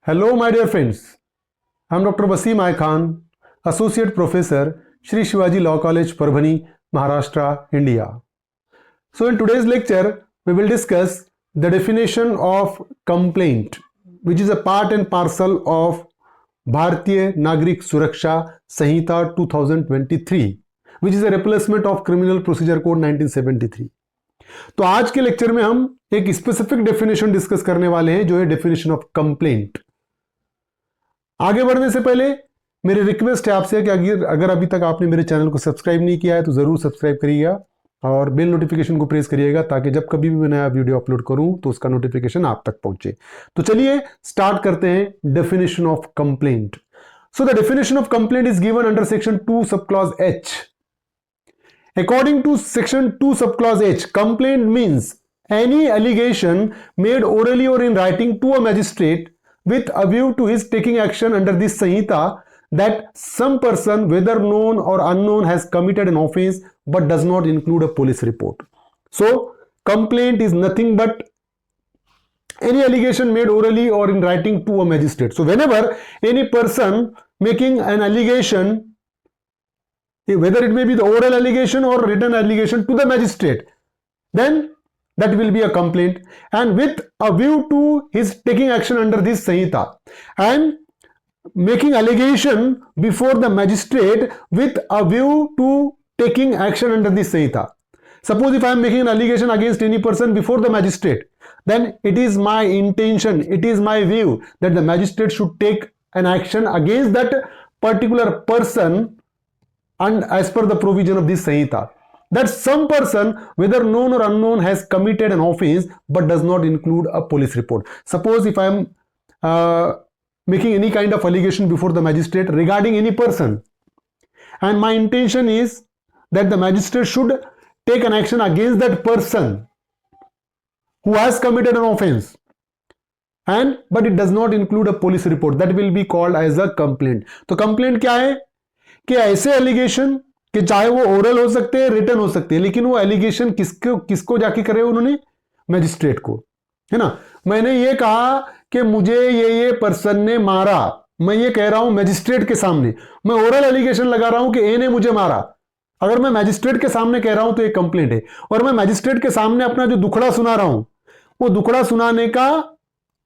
Hello, my dear friends. I'm Dr. Wasim I Khan, Associate Professor, Shri Shivaji Law College, Parbhani, Maharashtra, India. So, in today's lecture, we will discuss the definition of complaint, which is a part and parcel of Bharatiya Nagrik Suraksha Sanhita 2023, which is a replacement of Criminal Procedure Code 1973. तो आज के lecture में हम एक specific definition discuss करने वाले हैं, जो है डेफिनेशन ऑफ कंप्लेंट। आगे बढ़ने से पहले मेरी रिक्वेस्ट है आपसे कि अगर अभी तक आपने मेरे चैनल को सब्सक्राइब नहीं किया है तो जरूर सब्सक्राइब करिएगा और बेल नोटिफिकेशन को प्रेस करिएगा, ताकि जब कभी भी मैं नया वीडियो अपलोड करूं तो उसका नोटिफिकेशन आप तक पहुंचे। तो चलिए स्टार्ट करते हैं definition of complaint. So the definition of complaint is given under section 2 sub clause H. According to section 2 subclause H, complaint means any allegation made orally or in writing to a magistrate with a view to his taking action under this Sanhita that some person, whether known or unknown, has committed an offense but does not include a police report. So, complaint is nothing but any allegation made orally or in writing to a magistrate. So, whenever any person making an allegation, whether it may be the oral allegation or written allegation to the magistrate, then that will be a complaint, and with a view to his taking action under this Sanhita, and making allegation before the magistrate with a view to taking action under this Sanhita. Suppose if I am making an allegation against any person before the magistrate, then it is my intention, it is my view that the magistrate should take an action against that particular person, and as per the provision of this Sanhita, that some person, whether known or unknown, has committed an offense but does not include a police report. Suppose if I am making any kind of allegation before the magistrate regarding any person, and my intention is that the magistrate should take an action against that person who has committed an offense, but it does not include a police report, that will be called as a complaint. तो complaint क्या है कि ऐसे allegation कि चाहे वो oral हो सकते हैं, रिटन हो सकते हैं, लेकिन वो एलिगेशन किसको जाके करे, उन्होंने मैजिस्ट्रेट को, है ना। मैंने ये कहा कि मुझे ये पर्सन ने मारा, मैं ये कह रहा हूं मैजिस्ट्रेट के सामने, मैं ओरल एलिगेशन लगा रहा हूं कि ए ने मुझे मारा। अगर मैं मैजिस्ट्रेट के सामने कह रहा हूं तो ये कंप्लेंट है, और मैं मैजिस्ट्रेट के सामने अपना जो दुखड़ा सुना रहा हूं, वो दुखड़ा सुनाने का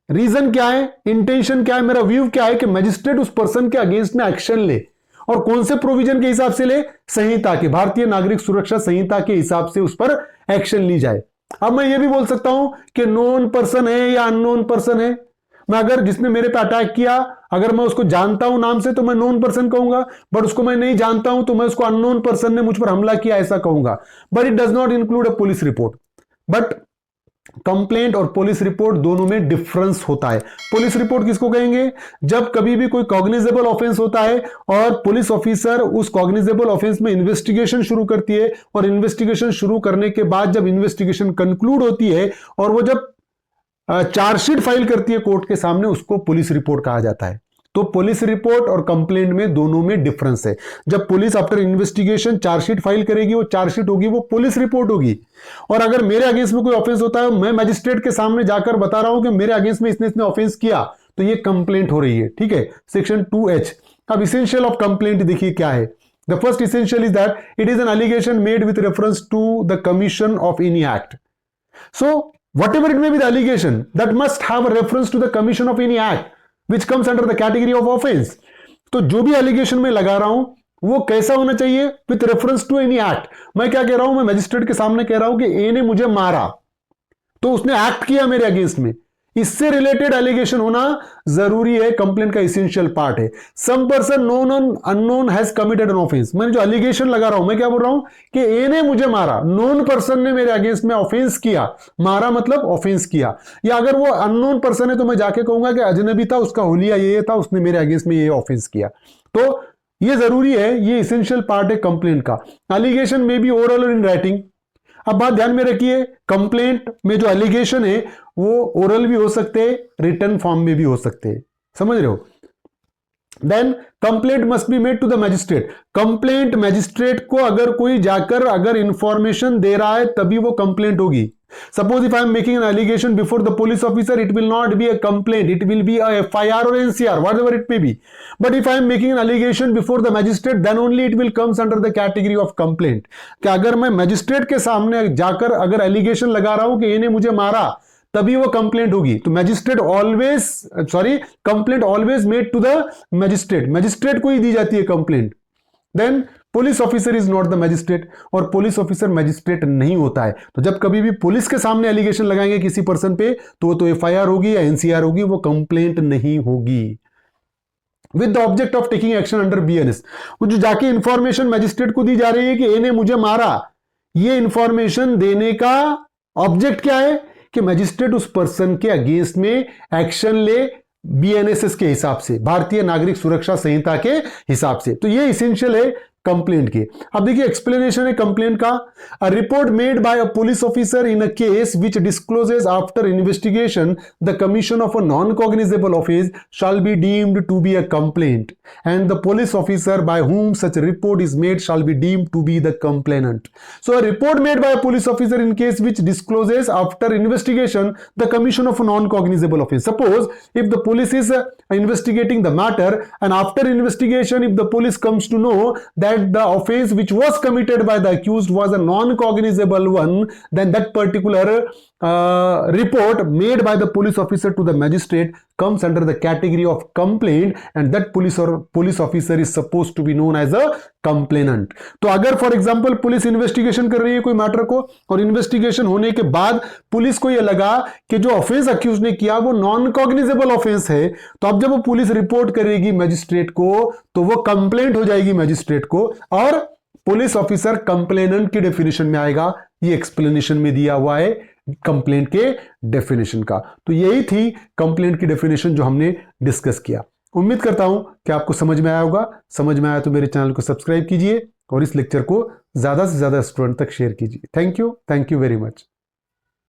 रीजन क्या है, इंटेंशन क्या है, मेरा व्यू क्या है कि मैजिस्ट्रेट उस पर्सन के अगेंस्ट में एक्शन ले, और कौन से प्रोविजन के हिसाब से ले, संहिता के, भारतीय नागरिक सुरक्षा संहिता के हिसाब से उस पर एक्शन ली जाए। अब मैं ये भी बोल सकता हूं कि नोन पर्सन है या अननोन पर्सन है। मैं अगर जिसने मेरे पे अटैक किया, अगर मैं उसको जानता हूं नाम से तो मैं नोन पर्सन कहूंगा, बट उसको मैं नहीं जानता हूं तो मैं उसको अननोन पर्सन ने मुझ पर हमला किया ऐसा कहूंगा। But it does not include a police report. But complaint और पुलिस रिपोर्ट दोनों में डिफरेंस होता है। पुलिस रिपोर्ट किसको कहेंगे, जब कभी भी कोई कॉग्निजेबल ऑफेंस होता है और पुलिस ऑफिसर उस कॉग्निजेबल ऑफेंस में इन्वेस्टिगेशन शुरू करती है, और इन्वेस्टिगेशन शुरू करने के बाद जब इन्वेस्टिगेशन कंक्लूड होती है और वो जब चार्जशीट फाइल करती है कोर्ट के सामने, उसको पुलिस रिपोर्ट कहा जाता है। तो पुलिस रिपोर्ट और कंप्लेंट में दोनों में डिफरेंस है। जब police after investigation chargesheet file करेगी, वो चार्जशीट होगी, वो पुलिस रिपोर्ट होगी। और अगर मेरे अगेंस्ट में कोई ऑफेंस होता है, मैं मैजिस्ट्रेट के सामने जाकर बता रहा हूं कि मेरे अगेंस्ट में इसने ऑफेंस किया, तो ये कंप्लेंट हो रही है। ठीक है, सेक्शन 2H। अब इसेंशियल ऑफ कंप्लेंट देखिए क्या है। The first essential is that it is an allegation made with reference to the commission of any act. So whatever it may be the allegation, that must have a reference to the commission of any act which comes under the category of offense. तो जो भी allegation में लगा रहा हूं वो कैसा होना चाहिए, with reference to any act. मैं क्या कह रहा हूं, मैं मैजिस्ट्रेट के सामने कह रहा हूं कि ए ने मुझे मारा, तो उसने एक्ट किया मेरे अगेंस्ट में, इससे रिलेटेड एलिगेशन होना जरूरी है, कंप्लेंट का इसेंशियल पार्ट है। Some person known unknown has committed an offence, मैंने जो एलिगेशन लगा रहा हूं, मैं क्या बोल रहा हूं कि ए ने मुझे मारा, नोन पर्सन ने मेरे अगेंस्ट में ऑफेंस किया, मारा मतलब ऑफेंस किया। या अगर वो अननोन पर्सन है तो मैं जाके कहूंगा कि अजनबी था, उसका हुलिया ये था, उसने मेरे अगेंस्ट में ये ऑफेंस किया। तो ये जरूरी है, ये इसेंशियल पार्ट है कंप्लेंट का। एलिगेशन में भी ओरल और इन राइटिंग। अब बात ध्यान में रखिए, कंप्लेंट में जो एलिगेशन है वो ओरल भी हो सकते हैं, रिटन फॉर्म में भी हो सकते हैं, समझ रहे हो। Then complaint must be made to the magistrate. Complaint magistrate को अगर कोई जाकर अगर इंफॉर्मेशन दे रहा है तभी वो कंप्लेंट होगी। Suppose if I am making an allegation before the police officer, it will not be a complaint, it will be a FIR or NCR, whatever it may be. But if I am making an allegation before the magistrate, then only it will comes under the category of complaint. कि अगर मैं magistrate के सामने जाकर अगर allegation लगा रहा हूं कि इन्हें मुझे मारा, तभी वो कंप्लेंट होगी। तो magistrate always complaint always made to the magistrate, magistrate को ही दी जाती है complaint. Then police officer is not the magistrate, और पुलिस ऑफिसर मैजिस्ट्रेट नहीं होता है। तो जब कभी भी पुलिस के सामने एलिगेशन लगाएंगे किसी पर्सन पे, तो FIR होगी या NCR होगी, वो कंप्लेंट नहीं होगी। With the object of taking action under BNS, जो जाके इंफॉर्मेशन मैजिस्ट्रेट को दी जा रही है कि इन्हें मुझे मारा, ये इंफॉर्मेशन देने का ऑब्जेक्ट क्या है कि मैजिस्ट्रेट उस पर्सन के अगेंस्ट में एक्शन ले BNSS के हिसाब से, भारतीय नागरिक सुरक्षा संहिता के हिसाब से। तो ये इसेंशियल है कंप्लेंट के। अब देखिए एक्सप्लेनेशन है कंप्लेंट का। A report made by a police officer in a case which discloses after investigation the commission of a non cognizable offence shall be deemed to be a complaint and the police officer by whom such report is made shall be deemed to be the complainant. So a report made by a police officer in case which discloses after investigation the commission of a non-cognizable offense. Suppose if the police is investigating the matter, and after investigation if the police comes to know that the offense which was committed by the accused was a non-cognizable one, then that particular report made by the police officer to the magistrate comes under the category of complaint, and that police officer is supposed to be known as a complainant. तो अगर for example police investigation कर रही है कोई matter को, और investigation होने के बाद पुलिस को यह लगा कि जो ऑफेंस अक्यूज ने किया वो नॉन कॉग्निजेबल ऑफेंस है, तो अब जब वो पुलिस रिपोर्ट करेगी मैजिस्ट्रेट को तो वो कंप्लेंट हो जाएगी मैजिस्ट्रेट को, और पुलिस ऑफिसर कंप्लेनेंट की डेफिनेशन में आएगा। ये एक्सप्लेनेशन में दिया हुआ है कंप्लेंट के डेफिनेशन का। तो यही थी कंप्लेंट की डेफिनेशन जो हमने डिस्कस किया। उम्मीद करता हूं कि आपको समझ में आया होगा। समझ में आया तो मेरे चैनल को सब्सक्राइब कीजिए और इस लेक्चर को ज्यादा से ज्यादा स्टूडेंट तक शेयर कीजिए। Thank you very much.